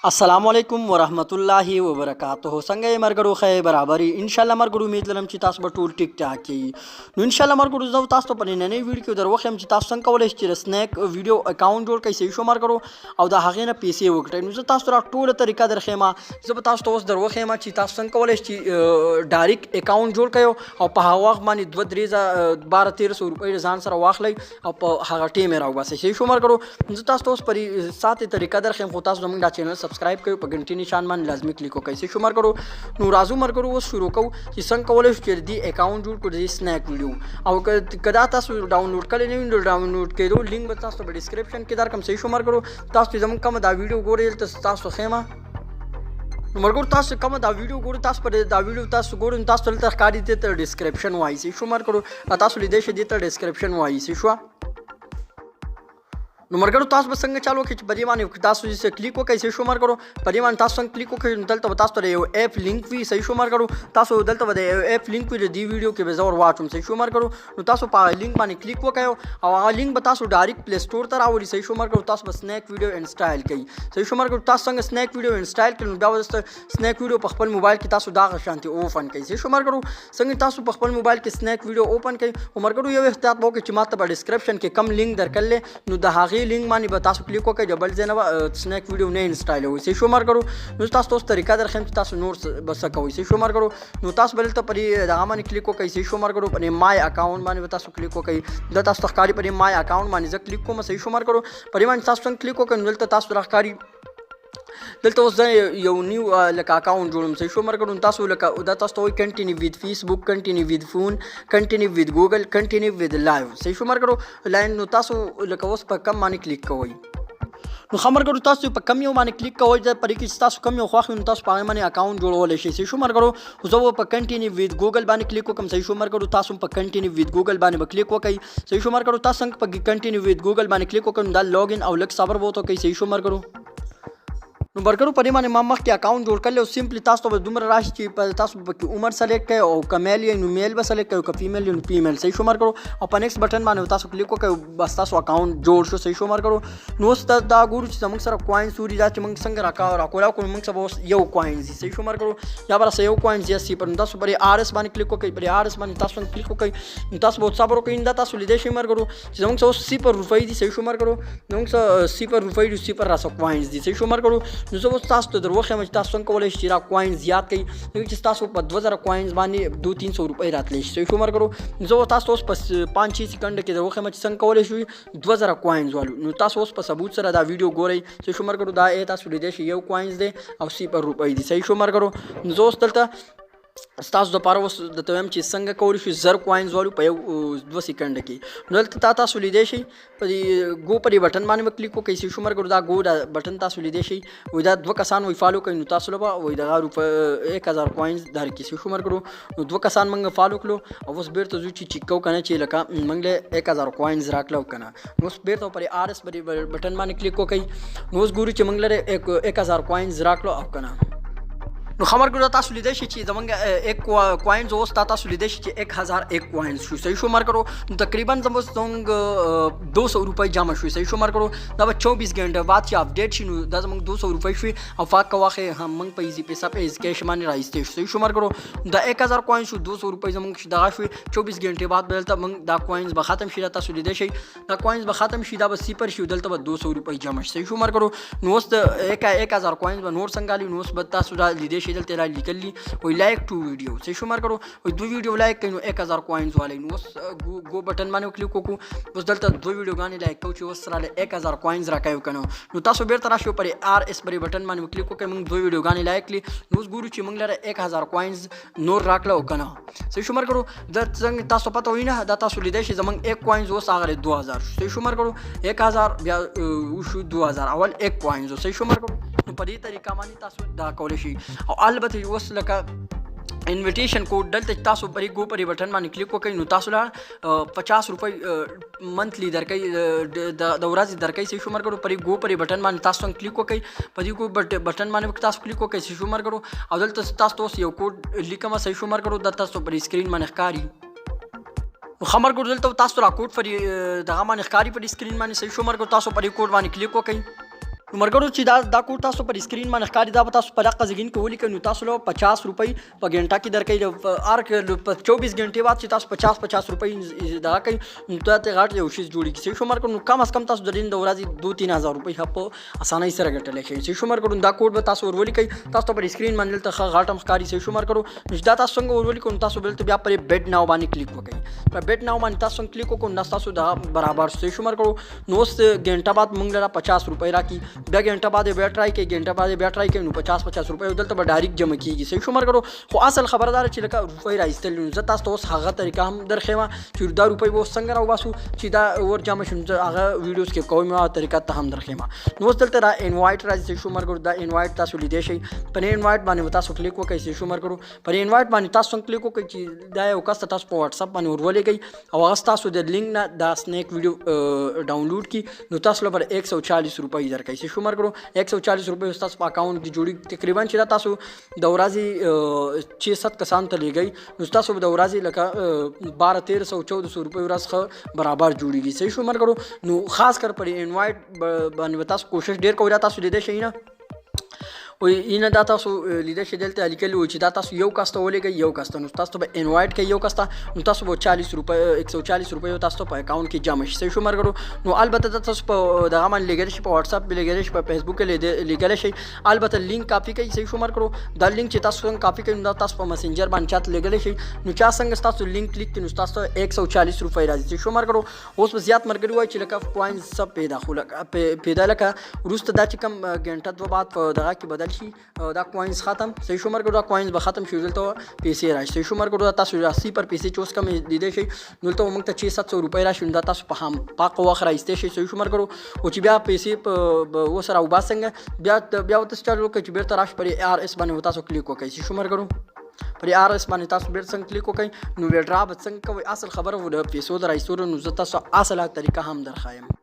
अस्सलामुअलैकुम वरहमतुल्लाहि वबरकातुहू څنګه یې مرګرو خې برابرۍ انشاءالله مرګرو امید لرم چې تاسو به ټول ټیک ټاک یې نو انشاءالله مرګرو زه تاسو ته په نننۍ ویډیو کې دروخم چې تاسو څنګه کولای شئ چې سنیک ویډیو اکاونټ جوړ کړئ صحیح شو مرګرو او د هغې نه پیسې وګټئ نو زه تاسو ته ټوله طریقه درښیم زه به تاسو ته اوس دروخم چې تاسو څنګه کولای شئ ډایرکټ اکاونټ جوړ کړئ او په هغه وخت باندې 12-1300 روپۍ ځان سره واخلئ او په هغه ټیم یې راوباسئ صحیح شو مرګرو زه تاسو ته اوس په ساته طریقه درښیم خو تاسو زموږ دا چینل سبسکرایب کړئ په घंटी निशान باندې لازمي کلیک وکړئ صحیح شو مرګرو نو راځو مرګرو اوس شروع کوو چې څنګه کولای شو چې دې اکاونټ جوړ کړو د سنیک ویډیو او کدا تاسو ډاونلوډ کړئ نه وینډو ډاونلوډ کېدو لینک به تاسو په ډسکرپشن کې درکم صحیح شو مرګرو تاسو زموږ کوم دا ویډیو ګورئ تاسو خېما نو مرګرو تاسو کوم دا ویډیو ګورئ تاسو پر دا ویډیو تاسو ګورئ تاسو ته ښکاري دي ته ډسکرپشن وایي صحیح شو مرګرو تاسو لیدئ شئ دي ته ډسکرپشن وایي صحیح شو نو مرګرو تاسو به څنګه چالو کې چې په دې باندې تاسو چې کلیک وکړئ صحیح شو مرګرو په دې باندې تاسو څنګه کلیک وکړئ دلته تاسو ته یو اپ لینک وي صحیح شو مرګرو تاسو دلته به د اپ لینک وي د دې ویډیو کې به زه ور واچوم صحیح شو مرګرو نو تاسو په لینک باندې کلیک وکړئ او هغه لینک به تاسو ډایرکټ پلی سٹور ته راوړي صحیح شو مرګرو تاسو به سنیک ویډیو انسټال کړئ صحیح شو مرګرو تاسو څنګه سنیک ویډیو انسټال کړئ نو بیا به سنیک ویډیو په خپل موبایل کې تاسو دا شانتي اوپن کړئ صحیح شو مرګرو څنګه تاسو په خپل موبایل کې سنیک ویډیو اوپن کړئ او مرګرو یو احتیاط وکړئ چې ماته په ډسکرپشن کې کم لینک درکړل نو د هغې لینک باندې به تاسو کلیک وکړئ جبل زینه سنیک ویډیو نه انسټال وي صحیح شو مرګرو نو تاسو اوس طریقه درخم چې تاسو نور بس کوئ صحیح شو مرګرو نو تاسو بل ته پرې دغه باندې کلیک وکړئ صحیح شو مرګرو پرې مای اکاونټ باندې تاسو کلیک وکړئ د تاسو ښکاري پرې مای اکاونټ باندې زه کلیک کوم صحیح شو مرګرو پرې باندې تاسو څنګه کلیک وکړئ دلته تاسو راښکاري دلته اوس زه یو نیو لکه اکاونټ جوړوم صحیح شو مرګرو تاسو لکه دا تاسو ته وایي کنټینیو وید فیسبوک کنټینیو وید فون کنټینیو وید ګوګل کنټینیو وید لایو صحیح شو مرګرو لاین نو تاسو لکه اوس په کم باندې کلیک کوئ نو خبرګرو تاسو په کم یو باندې کلیک کوئ د پرې کې تاسو کم یو خوښ نو تاسو په هغه باندې اکاونټ جوړولی شئ صحیح شو مرګرو زه په کنټینیو وید ګوګل باندې کلیک وکړم صحیح شو مرګرو تاسو په کنټینیو وید ګوګل باندې به کلیک وکړئ صحیح شو مرګرو تاسو څنګه په کنټینیو وید ګوګل باندې کلیک وکړم دا لاګین او لږ صبر به وکړئ صحیح شو مرګرو نو مرګرو په دې باندې ما مخکې اکاونټ جوړ کړلی او سمپلی تاسو ته به دومره راشي چې په تاسو پکې عمر سلیکټ کړئ او که میل یې نو میل به سلیکټ کړئ او که فیمیل یې نو فیمیل صحیح شو مرګرو او په نیکسټ بټن باندې تاسو کلیک وکړئ بس تاسو اکاونټ جوړ شو صحیح شو مرګرو نو اوس دا ګورو چې زموږ سره کوینز وري دا چې موږ څنګه راکولاو کړو موږ سره اوس یو کوینز دي صحیح شو مرګرو یا به راسه یو کوینز یا صفر نو تاسو پرې آر اس باندې کلیک وکړئ پرې آر اس باندې تاسو کلیک وکړئ نو تاسو به صبر وکړئ دا تاسو لیدئ شئ مرګرو چې زموږ سره اوس 0 روپۍ دي صحیح شو مرګرو زموږ سره 0 روپۍ دي 0 راسه کوینز دي صحیح شو مرګرو نو زه اوس تاسو ته دروخم چې تاسو څنګه کولای شئ را کوینز زیات کړئ چې تاسو په 2000 کوینز باندې 200-300 روپۍ راتلی شي صحیح شو مرګرو زه تاسو اوس په 5-6 سکند کې دروخم چې څنګه کولای شئ 2000 کوینز والو نو تاسو اوس په ثبوت سره دا ویډیو ګورئ صحیح شو مرګرو دا تاسو لیدئ شئ یو کوینز دی او 0 روپۍ دي صحیح شو مرګرو زه اوس دلته ستاسو دپاره اوس درته وایم چې څنګه کولی شو 1000 کوینز والو په یو 2 سکند کې نو دلته تاسو لیدئ شئ په دې گو پر بټن باندې به کلیک وکړئ صحیح شو مرګرو دا گو دا بټن تاسو لیدئ شئ وایي دا 2 کسان وایي فالو کوي نو تاسو له به وایي دغه 1000 کوینز درکړي صحیح شو مرګرو نو 2 کسان موږ فالو کړو او اوس بیرته ځو چې چیک کوو که نه چې لکه موږ له 1000 کوینز راکړه او که نه نو اوس بیرته پرې آر اس بټن باندې کلیک وکړئ نو اوس ګورو چې موږ لره 1000 کوینز راکړو او که نه نو خبرګرو تاسو لیدئ شئ چې زموږ ایک کوینز اوس تاسو لیدئ شئ چې 1001 کوینز شو صحیح شو مرګرو نو تقریبا زموږ 200 روپۍ جمع شوي صحیح شو مرګرو دا به 24 غنټه بعد چې اپډیټ شي نو دا زموږ 200 روپۍ شوي او فاکه واخې هم موږ په ایزي پیسه په ایز کیش باندې رایستې شو صحیح شو مرګرو دا 1000 کوینز شو 200 روپۍ زموږ دغه شوي 24 غنټې بعد به دلته موږ دا کوینز به ختم شي دا تاسو لیدئ شئ دا کوینز به ختم شي دا به 0 شي دلته به 200 روپۍ جمع شي صحیح شو مرګرو نو اوس د 1000 کوینز به نور څنګه لي نو اوس به تاسو دا لیدئ شئ دلته را لیکلي وی لایک ټو ویډیو صحیح شو مرګرو وی 2 ویډیو لایک کړئ نو 1000 کوینز والی نو اوس گو بټن باندې کلیک وکړو اوس دلته 2 ویډیوګانې لایک کوو چې اوس سره 1000 کوینز راکوي که نه نو تاسو بیرته راشئ پرې آر اس پرې بټن باندې کلیک وکړئ موږ 2 ویډیوګانې لایک کړي نو اوس ګورو چې موږ لره 1000 کوینز نور راکړه او که نه صحیح شو مرګرو دا څنګه تاسو پته وي نه دا تاسو لیدئ شئ زموږ 1 کوینز اوس هغه 2000 صحیح شو مرګرو 1000 بیا وشو 2000 اول 1 کوینز صحیح شو مرګرو نو په دې طریقه باندې تاسو دا کولی شئ او البته اوس لکه انویټیشن کوډ دلته تاسو پرې گو پرې بټن باندې کلیک وکړئ نو تاسو له 50 روپۍ منتلی درکوي د ورځې درکوي صحیح شو مرګرو پرې گو پرې بټن باندې تاسو څنګه کلیک وکړئ په دې گو بټن باندې تاسو کلیک وکړئ صحیح شو مرګرو او دلته تاسو اوس یو کوډ لیکم صحیح شو مرګرو دا تاسو پرې سکرین باندې ښکاري نو خبرګرو دلته تاسو را کوډ پرې دغه باندې ښکاري پرې سکرین باندې صحیح شو مرګرو تاسو پرې کوډ باندې کلیک وکړئ نو مرګرو چې دا کوډ تاسو پر اسکرین باندې ښکاري دا به تاسو په دغه ځګین کې ولیکئ نو تاسو له 50 روپۍ په غنټه کې درکوي هر 24 غنټې بعد چې تاسو 50 روپۍ دغه کوي نو ته غاټ یو شی جوړیږي چې شو مرګرو نو کم از کم تاسو د دین د ورځې 2-3 هزار روپۍ په اسانۍ سره ګټلی شئ چې شو مرګرو دا کوډ به تاسو ور ولیکئ تاسو پر اسکرین باندې ته غاټم ښکاري چې شو مرګرو نو دا تاسو څنګه ور ولیکئ نو تاسو بل بیا پر بیډ ناو باندې کلیک وکړئ پر بیډ ناو باندې تاسو کلیک وکړئ نو تاسو دا برابر شئ شو مرګرو نو اوس غنټه بعد موږ لره 50 روپۍ راکړي بیا غنټه بعد بیا ټرای کوي غنټه بعد بیا ټرای کوي نو 50 روپۍ دلته به ډایرکټ جمع کیږي صحیح شو مرګرو خو اصل خبردار چې لکه روپۍ راایستل نو زه تاسو ته اوس هغه طریقه هم درخېما چې دا روپۍ به څنګه راوباسو چې دا ور جمع شي هغه ویډیوز کې کوم طریقه ته هم درخېما نو اوس دلته را انوایټ راځي صحیح شو مرګرو دا انوایټ تاسو لیدئ شئ په انوایټ باندې تاسو کلیک وکړئ صحیح شو مرګرو پر انوایټ باندې تاسو کلیک وکړئ چې دا یو کس تاسو په واتس اپ باندې ورولېږئ او هغه تاسو د لینک نه دا سنیک ویډیو ډاونلوډ کی نو تاسو لپاره 140 روپۍ درکړئ صحیح شو مرګرو 140 روپۍ تاسو په اکاونټ کې جوړي تقریبا چې دا تاسو د ورځې 6-7 کسان ته لګئ نو تاسو د ورځې لکه 1200-1300-1400 روپۍ ورځ برابر جوړیږي صحیح شو مرګرو نو خاص کر پر انوایټ باندې تاسو کوشش ډیر کوئ تاسو لیدئ شئ نه وي اینه دا تاسو لیدئ شئ دلته لیکلي وي چې دا تاسو یو کس ته ولېږئ یو کس ته نو تاسو به انوایټ کوي یو کس ته نو تاسو به 40 روپۍ 140 روپۍ تاسو په اکاونټ کې جمع شي صحیح شو مرګرو نو البته تاسو په دغه باندې لګیدئ شئ په واتس اپ لګیدئ شئ په فیسبوک لګیدئ شئ البته لینک کاپی کوي صحیح شو مرګرو دا لینک چې تاسو څنګه کاپی کوي نو تاسو په مسنجر باندې چات لګیدئ شئ نو چا څنګه تاسو لینک کلیک کړئ نو تاسو 140 روپۍ راځي صحیح شو مرګرو اوس په زیات مرګري وای چې لکه کوینز سب پیدا لکه وروسته دا چې کم غنټه دوه بعد په دغه کې بدل شي دا کوینز ختم صحیح شو مرګرو دا کوینز به ختم شي دلته پیسې راشي صحیح شو مرګرو دا تاسو راسي پر پیسې چې اوس کم لیدئ شئ نو دلته موږ ته 600 روپۍ راشي دا تاسو په هم پاک وخت راایستې شئ صحیح شو مرګرو او چې بیا پیسې په وسره وباسنګ بیا تاسو چالو کوئ چې بیرته راشي پر آر اس باندې تاسو کلیک وکړئ صحیح شو مرګرو پر آر اس باندې تاسو بیرته څنګه کلیک وکړئ نو ویډرا به څنګه کوئ اصل خبره و د پیسو د راایستلو نو زه تاسو اصله طریقه هم درخایم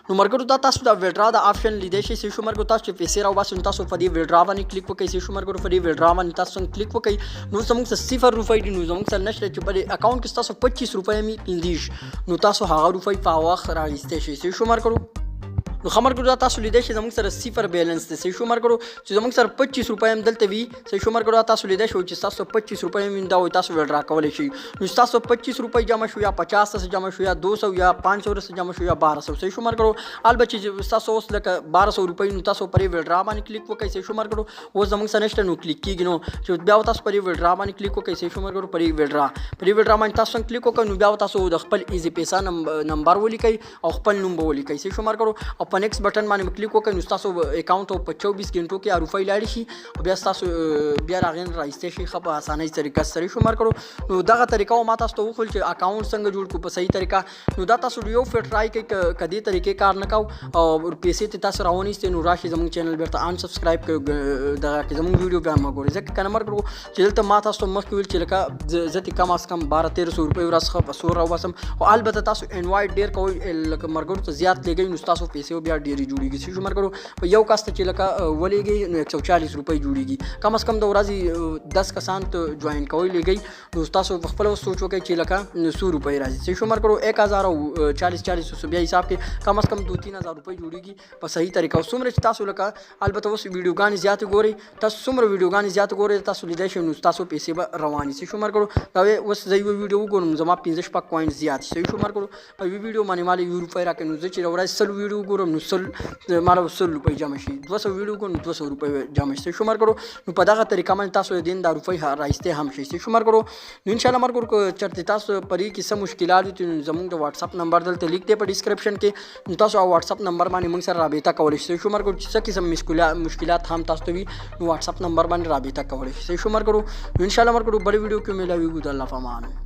نو مرګرو دا تاسو د ویډرا د آپشن لیدئ شئ صحیح شو مرګرو تاسو چې پیسې راوباسئ نو تاسو په دې ویډرا باندې کلیک وکړئ صحیح شو مرګرو په دې ویډرا باندې تاسو کلیک وکړئ نو زموږ څه 0 روپۍ دي نو زموږ سره نشته چې په اکاونټ کې تاسو 25 روپۍ می پیندیش نو تاسو هغه روپۍ په وخت راایستې شئ صحیح شو مرګرو نو خبرګو دا تاسو لیدئ شئ زموږ سره 0 بیلنس دی صحیح شو مرګرو چې زموږ سره 25 روپۍ هم دلته وي صحیح شو مرګرو تاسو لیدئ شئ چې تاسو 25 روپۍ هم دا وي تاسو ویډرا کولی شئ نو تاسو 25 روپۍ جمع شو یا 50 سره جمع شو یا 200 یا 500 سره جمع شو یا 1200 صحیح شو مرګرو البته چې تاسو اوس لکه 1200 روپۍ نو تاسو پرې ویډرا باندې کلیک وکړئ صحیح شو مرګرو اوس زموږ سره نشته نو کلیک کیږي نو چې بیا تاسو پرې ویډرا باندې کلیک وکړئ صحیح شو مرګرو پرې ویډرا باندې تاسو کلیک وکړئ نو بیا تاسو د خپل ایزی پیسا نمبر ولیکئ او خپل نوم ولیکئ صحیح شو مرګرو او په نیکسټ بٹن باندې کلیک وکړئ نو تاسو اکاونټ په 24 غنټو کې روپۍ لاړ شي او بیا تاسو بیا راغین راایستې شي خو په اسانۍ طریقه سره شو مرګرو نو دغه طریقه ما تاسو ته وخل چې اکاونټ څنګه جوړ کو په صحیح طریقه نو دا تاسو یو فټ ټرای کوي کدي طریقې کار نه کاو او پیسې ته تاسو راونیسته نو راشي زموږ چینل بیرته ان سبسکرایب کوي دغه کې زموږ ویډیو بیا ما ګورئ ځکه کنه مرګرو چې دلته ما تاسو مخکې ویل چې لکه زتی کم از کم 1200-1300 روپۍ ورځ خو په سور راوسم او البته تاسو انوایټ ډیر کوئ لکه مرګرو ته زیات لګي نو تاسو پیسې بیا ډیری جوړیږي شو مرګرو په یو کس ته چې لکه ولېږي نو 140 روپۍ جوړیږي کم از کم د ورځې 10 کسان ته جوائن کوئ لګي نو تاسو خپل سوچ وکړئ چې لکه 100 روپۍ راځي شو مرګرو 1040 بیا حساب کې کم از کم 2-3 هزار روپۍ جوړیږي په صحیح طریقه څومره چې تاسو لکه البته اوس ویډیوګانې زیات ګورئ تاسو څومره ویډیوګانې زیات ګورئ تاسو لیدئ شئ نو تاسو پیسې به روانې شي شو مرګرو دا اوس زه یو ویډیو وګورم زما 15 کوینز زیات شي شو مرګرو په ویډیو باندې مال 1 روپۍ راکړي نو زه چې ورځ 100 ویډیو ګورم نو مال 100 روپۍ جمع شي 200 ویډیو ګورم 200 روپۍ جمع شي شو مرګرو نو په دغه طریقه باندې تاسو دین دا روپۍ راایستې هم شي شو مرګرو نو ان شاء الله مرګرو چرته تاسو پرې کې څه مشکلات دي زموږ د واتس اپ نمبر دلته لیک دی په ډسکرپشن کې نو تاسو واتس اپ نمبر باندې موږ سره رابطه کولی شئ شو مرګرو چې څه قسم مشکلات هم تاسو ته وي نو واتس اپ نمبر باندې رابطه کولی شئ شو مرګرو ان شاء الله مرګرو بل ویډیو کې ملاوي ګو د الله فامان